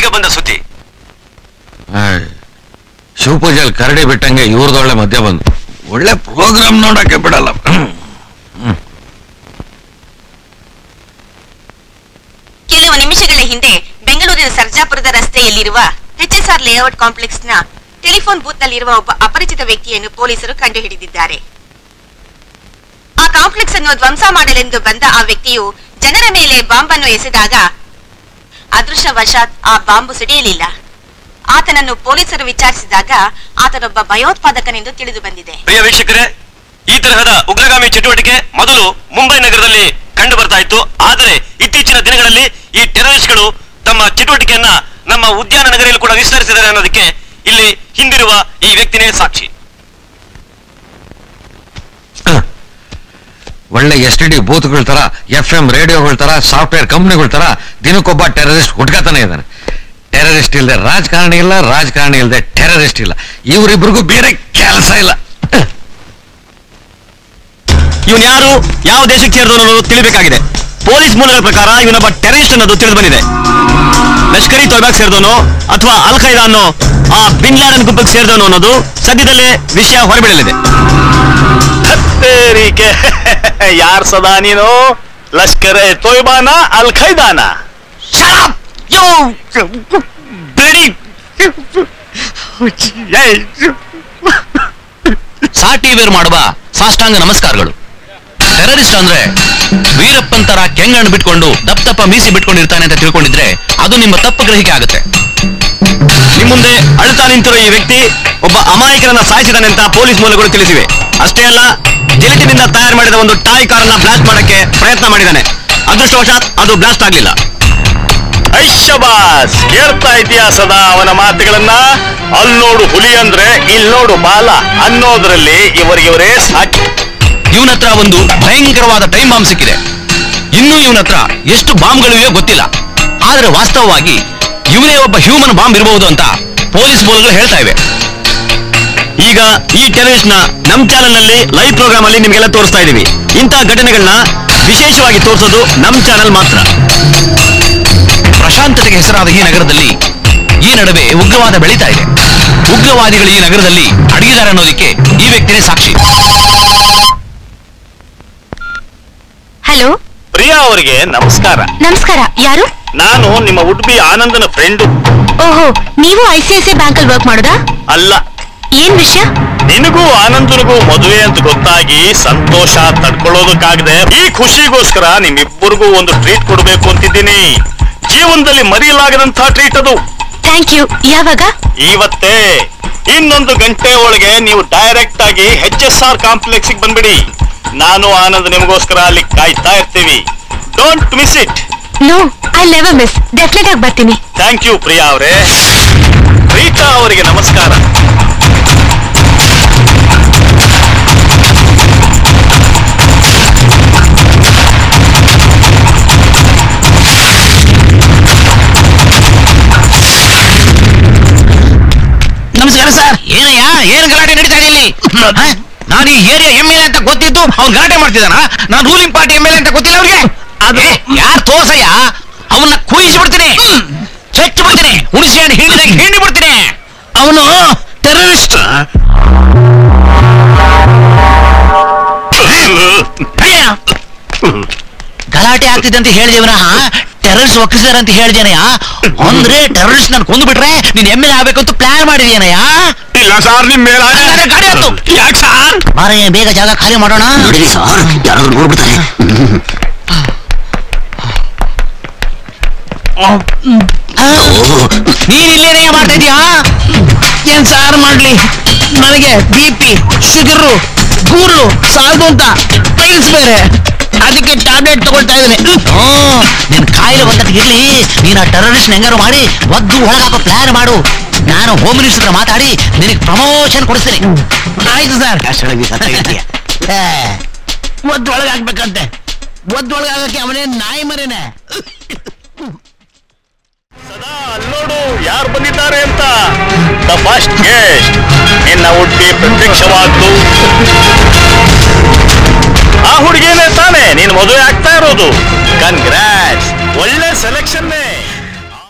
ಈಗ ಬಂದ ಸುದ್ದಿ. ಶಿವಪೂಜೆಯಲ್ಲಿ ಕರಡಿ ಬಿಟ್ಟಂಗೆ ಇವ್ರದೊಳ್ಳೆ ಮಧ್ಯ ಬಂದು ಒಳ್ಳೆ ಪ್ರೋಗ್ರಾಮ್ ನೋಡಕ್ಕೆ ಬಿಡಲ್ಲ. ಕೆಲವು ನಿಮಿಷಗಳ ಹಿಂದೆ ಬೆಂಗಳೂರಿನ ಸರ್ಜಾಪುರದ ರಸ್ತೆಯಲ್ಲಿರುವ HSR ಲೇಔಟ್ ಕಾಂಪ್ಲೆಕ್ಸ್ನ ಟೆಲಿಫೋನ್ ಬೂತ್ ನಲ್ಲಿರುವ ಒಬ್ಬ ಅಪರಿಚಿತ ವ್ಯಕ್ತಿಯನ್ನು ಪೊಲೀಸರು ಕಂಡುಹಿಡಿದಿದ್ದಾರೆ. ಆ ಕಾಂಪ್ಲೆಕ್ಸ್ ಅನ್ನು ಧ್ವಂಸ ಮಾಡಲೆಂದು ಬಂದ ಆ ವ್ಯಕ್ತಿಯು ಜನರ ಮೇಲೆ ಬಾಂಬನ್ನು ಎಸೆದಾಗ ಅದೃಷ್ಟವಶಾತ್ ಆ ಬಾಂಬು ಸಿಡಿಯಲಿಲ್ಲ. ಆತನನ್ನು ಪೊಲೀಸರು ವಿಚಾರಿಸಿದಾಗ ಆತನೊಬ್ಬ ಭಯೋತ್ಪಾದಕನೆಂದು ತಿಳಿದು ಬಂದಿದೆ. ಪ್ರಿಯ ವೀಕ್ಷಕರೇ, ಈ ತರಹದ ಉಗ್ರಗಾಮಿ ಚಟುವಟಿಕೆ ಮೊದಲು ಮುಂಬೈ ನಗರದಲ್ಲಿ ಕಂಡು ಬರ್ತಾ ಇತ್ತು. ಆದರೆ ಇತ್ತೀಚಿನ ದಿನಗಳಲ್ಲಿ ಈ ಟೆರರಿಸ್ಟ್ಗಳು ತಮ್ಮ ಚಟುವಟಿಕೆಯನ್ನ ನಮ್ಮ ಉದ್ಯಾನ ನಗರಿಯಲ್ಲಿ ಕೂಡ ವಿಸ್ತರಿಸಿದ್ದಾರೆ ಅನ್ನೋದಕ್ಕೆ ಇಲ್ಲಿ ಹಿಂದಿರುವ ಈ ವ್ಯಕ್ತಿನೇ ಸಾಕ್ಷಿ. ಒಳ್ಳೆ STD ಬೂತ್ಗಳ ತರ, FM ರೇಡಿಯೋಗಳ ತರ, ಸಾಫ್ಟ್ವೇರ್ ಕಂಪ್ನಿಗಳ ತರ ದಿನಕ್ಕೊಬ್ಬ ಟೆರರಿಸ್ಟ್ ಹುಡ್ಕತಾನೆ ಇದ್ದಾನೆ. ಟೆರರಿಸ್ಟ್ ಇಲ್ಲದೆ ರಾಜಕಾರಣಿ ಇಲ್ಲ, ರಾಜಕಾರಣಿ ಇಲ್ಲದೆ ಟೆರರಿಸ್ಟ್ ಇಲ್ಲ. ಇವರಿಬ್ರಿಗೂ ಬೇರೆ ಕೆಲಸ ಇಲ್ಲ. ಇವನ್ ಯಾರು, ಯಾವ ದೇಶಕ್ಕೆ ಸೇರಿದವನು ಅನ್ನೋದು ತಿಳಿಬೇಕಾಗಿದೆ. ಪೊಲೀಸ್ ಮೂಲಗಳ ಪ್ರಕಾರ ಇವನೊಬ್ಬ ಟೆರರಿಸ್ಟ್ ಅನ್ನೋದು ತಿಳಿದು ಬಂದಿದೆ. ಲಷ್ಕರ್ ಇ ತೊಯ್ಬಾಗೆ ಸೇರಿದವನು ಅಥವಾ ಅಲ್ ಖೈದಾ ಅನ್ನೋ ಆ ಬಿನ್ ಲಾಡೆನ್ ಗುಂಪಿಗೆ ಸೇರಿದವನು ಅನ್ನೋದು ಸದ್ಯದಲ್ಲೇ ವಿಷಯ ಹೊರಬೀಳಲಿದೆ. ಯಾರ್ ಸದಾ ನೀನು? ಲಷ್ಕರ್ ಎ ತೊಯ್ಬಾನ ಅಲ್ ಖೈದಾನ? ಸಾಟಿ ಬೇರು ಮಾಡುವ ಸಾಷ್ಟಾಂಗ ನಮಸ್ಕಾರಗಳು. ಟೆರರಿಸ್ಟ್ ಅಂದ್ರೆ ವೀರಪ್ಪನ್ ತರ ಕೆಂಗಣ್ಣು ಬಿಟ್ಕೊಂಡು ದಪ್ಪ ಮೀಸಿ ಬಿಟ್ಕೊಂಡಿರ್ತಾನೆ ಅಂತ ತಿಳ್ಕೊಂಡಿದ್ರೆ ಅದು ನಿಮ್ಮ ತಪ್ಪು ಗ್ರಹಿಕೆ ಆಗುತ್ತೆ. ನಿಮ್ಮ ಮುಂದೆ ಅಳ್ತಾ ನಿಂತಿರೋ ಈ ವ್ಯಕ್ತಿ ಒಬ್ಬ ಅಮಾಯಕರನ್ನ ಸಾಯಿಸಿದಾನೆ ಅಂತ ಪೊಲೀಸ್ ಮೂಲಗಳು ತಿಳಿಸಿವೆ. ಅಷ್ಟೇ ಅಲ್ಲ, ಜಿಲೆಟಿನಿಂದ ತಯಾರು ಮಾಡಿದ ಒಂದು ಟಾಯ್ ಕಾರನ್ನ ಬ್ಲಾಸ್ಟ್ ಮಾಡಕ್ಕೆ ಪ್ರಯತ್ನ ಮಾಡಿದ್ದಾನೆ. ಅದೃಷ್ಟವಶಾತ್ ಅದು ಬ್ಲಾಸ್ಟ್ ಆಗ್ಲಿಲ್ಲ. ಐಶಬಾಸ್, ಕೇಳ್ತಾ ಇದೆಯಾ ಸದಾ ಅವನ ಮಾತುಗಳನ್ನ? ಅಲ್ಲಿ ನೋಡು ಹುಲಿ ಅಂದ್ರೆ ಇಲ್ಲಿ ನೋಡು ಬಾಲ ಅನ್ನೋದ್ರಲ್ಲಿ ಇವರೇ ಸಾಕಿ. ಇವನ ಹತ್ರ ಒಂದು ಭಯಂಕರವಾದ ಟೈಮ್ ಬಾಂಬ್ ಸಿಕ್ಕಿದೆ. ಇನ್ನೂ ಇವನ ಹತ್ರ ಎಷ್ಟು ಬಾಂಬ್ಗಳಿವೆಯೋ ಗೊತ್ತಿಲ್ಲ. ಆದ್ರೆ ವಾಸ್ತವವಾಗಿ ಇವನೇ ಒಬ್ಬ ಹ್ಯೂಮನ್ ಬಾಂಬ್ ಇರಬಹುದು ಅಂತ ಪೊಲೀಸ್ ಮೂಲಗಳು ಹೇಳ್ತಾ ಇವೆ. ಈಗ ಈ ಟೆರರಿಸ್ಟ್ ನ ನಮ್ ಚಾನೆಲ್ ನಲ್ಲಿ ಲೈವ್ ಪ್ರೋಗ್ರಾಮ್ ಅಲ್ಲಿ ನಿಮ್ಗೆಲ್ಲ ತೋರಿಸ್ತಾ ಇದೀವಿ. ಇಂತಹ ಘಟನೆಗಳನ್ನ ವಿಶೇಷವಾಗಿ ತೋರಿಸೋದು ನಮ್ ಚಾನೆಲ್ ಮಾತ್ರ. ಪ್ರಶಾಂತತೆಗೆ ಹೆಸರಾದ ಈ ನಗರದಲ್ಲಿ ಈ ನಡುವೆ ಉಗ್ರವಾದ ಬೆಳೀತಾ ಇದೆ. ಉಗ್ರವಾದಿಗಳು ಈ ನಗರದಲ್ಲಿ ಅಡಗಿದ್ದಾರೆ ಅನ್ನೋದಕ್ಕೆ ಈ ವ್ಯಕ್ತಿನೇ ಸಾಕ್ಷಿ. ಹಲೋ, ಪ್ರಿಯಾ ಅವರಿಗೆ ನಮಸ್ಕಾರ. ನಮಸ್ಕಾರ. ಯಾರು? ನಾನು ನಿಮ್ಮ ಉಡ್ಬಿ ಆನಂದನ ಫ್ರೆಂಡು. ಓಹೋ, ನೀವು ICICI ಬ್ಯಾಂಕ್ ಅಲ್ಲಿ ವರ್ಕ್ ಮಾಡೋದಾ? ಅಲ್ಲ. ಏನ್ ವಿಷಯ? ನಿನಗೂ ಆನಂದನಿಗೂ ಮದುವೆ ಅಂತ ಗೊತ್ತಾಗಿ ಸಂತೋಷ ತಡ್ಕೊಳ್ಳೋದಕ್ಕಾಗದೆ ಈ ಖುಷಿಗೋಸ್ಕರ ನಿಮ್ಮಿಬ್ಬರಿಗೂ ಒಂದು ಟ್ರೀಟ್ ಕೊಡ್ಬೇಕು ಅಂತಿದ್ದೀನಿ. ಜೀವನದಲ್ಲಿ ಮರೆಯಲಾಗದಂತಹ ಟ್ರೀಟ್ ಅದು. Thank you. ಯಾವಾಗ? ಇವತ್ತೇ. ಇನ್ನೊಂದು ಗಂಟೆ ಒಳಗೆ ನೀವು ಡೈರೆಕ್ಟ್ ಆಗಿ HSR ಕಾಂಪ್ಲೆಕ್ಸ್ ಬಂದ್ಬಿಡಿ. ನಾನು ಆನಂದ್ ನಿಮಗೋಸ್ಕರ ಅಲ್ಲಿ ಕಾಯ್ತಾ ಇರ್ತೀವಿ. Don't miss it. No, I never miss. Definite ಆಗಿ ಬರ್ತೀನಿ. ಥ್ಯಾಂಕ್ ಯು ಪ್ರಿಯಾ ಅವರೇ. ರೀಟಾ ಅವರಿಗೆ ನಮಸ್ಕಾರ. ನಮಸ್ಕಾರ ಸರ್. ಏನಯ್ಯ, ಏನ್ ಗಲಾಟೆ ನಡೀತಾ ಇದೆ ಇಲ್ಲಿ? ನಾನು ಈ ಏರಿಯಾ MLA ಅಂತ ಗೊತ್ತಿದ್ದು ಅವ್ನು ಗಲಾಟೆ ಮಾಡ್ತಿದ್ದಾನ? ನಾನು ರೂಲಿಂಗ್ ಪಾರ್ಟಿ MLA ಅಂತ ಗೊತ್ತಿಲ್ಲ ಅವ್ರಿಗೆ? ಅದು ಯಾರು ತೋರ್ಸಯ್ಯ, ಅವನ್ನ ಕುಯಿಸಿ ಬಿಡ್ತೀನಿ, ಚೆಚ್ಚು ಬಿಡ್ತೀನಿ, ಉಳಿಸಿ ಹೇಳಿದಾಗ ಹಿಂಡಿ ಬಿಡ್ತೀನಿ. ಅವನು ಟೆರರಿಸ್ಟ್. ಗಲಾಟೆ ಆಗ್ತಿದೆ ಅಂತ ಹೇಳಿದೇವನ ಟೆರರಿಸ್ಟ್ ಒಕ್ಕಿಸಿದಾರೆ ಅಂತ ಹೇಳಿದೇನಯ್ಯ. ಅಂದ್ರೆ ಟೆರರಿಸ್ಟ್ ನಾನು ಕೊಂದು ಬಿಟ್ರೆ ನೀನ್ MLA ಆಗ್ಬೇಕು ಅಂತ ಪ್ಲಾನ್ ಮಾಡಿದೇನಯ್ಯ? ಇಲ್ಲ ಸರ್, ನಿಮ್ ಮೇಲೆ ಗಾಡಿ ಆಯ್ತು. ಯಾಕೆ ಸರ್? ಬಾರೇ, ಬೇಗ ಜಾಗ ಖಾಲಿ ಮಾಡೋಣ. ನೋಡಿರಿ ಸರ್, ಯಾರಾದ್ರೂ ನೋಡ್ಬಿಡ್ತಾರೆ. ನೀನ್ ಇಲ್ಲೇನೇ ಮಾಡ್ತಾ ಇದೀಯಾ? ಏನ್ ಸಾರ್ ಮಾಡ್ಲಿ? ನನಗೆ BP, ಶುಗರು, ಗೂರು ಸಾಲದು ಅಂತ ಪೈಲ್ಸ್ ಬೇರೆ, ಅದಕ್ಕೆ ಟ್ಯಾಬ್ಲೆಟ್ ತಗೊಳ್ತಾ ಇದ್ದೀನಿ. ನಿನ್ ಕಾಯಿಲೆ ಒಂದಕ್ಕೆ ಇರ್ಲಿ, ನೀನ್ ಆ ಟೆರರಿಸ್ಟ್ ಹೆಂಗಾರು ಮಾಡಿ ಒದ್ದು ಒಳಗಾಕೋ ಪ್ಲಾನ್ ಮಾಡು. ನಾನು ಹೋಮ್ ಮಿನಿಸ್ಟರ್ ಮಾತಾಡಿ ನಿನಗೆ ಪ್ರಮೋಷನ್ ಕೊಡಿಸ್ತೀನಿ. ಆಯ್ತು ಸರ್. ಒದ್ದು ಒಳಗಾಗ್ಬೇಕಂತೆ. ಒದ್ದು ಒಳಗಾಗಕ್ಕೆ ಅವನೇ ನಾಯಿ ಮರೇನೆ. ಸದಾ ಅಲ್ಲೋಡು ಯಾರು ಬಂದಿದ್ದಾರೆ ಅಂತ. ದ ಫಸ್ಟ್ ಗೆಸ್ಟ್ ನಿನ್ನ ಹುಟ್ಟಿ ಪ್ರತ್ಯಕ್ಷವಾದ್ದು. ಆ ಹುಡುಗಿನೇ ತಾನೆ ನೀನು ಮದುವೆ ಆಗ್ತಾ ಇರೋದು. ಕನ್ಗ್ರಾಟ್ಸ್.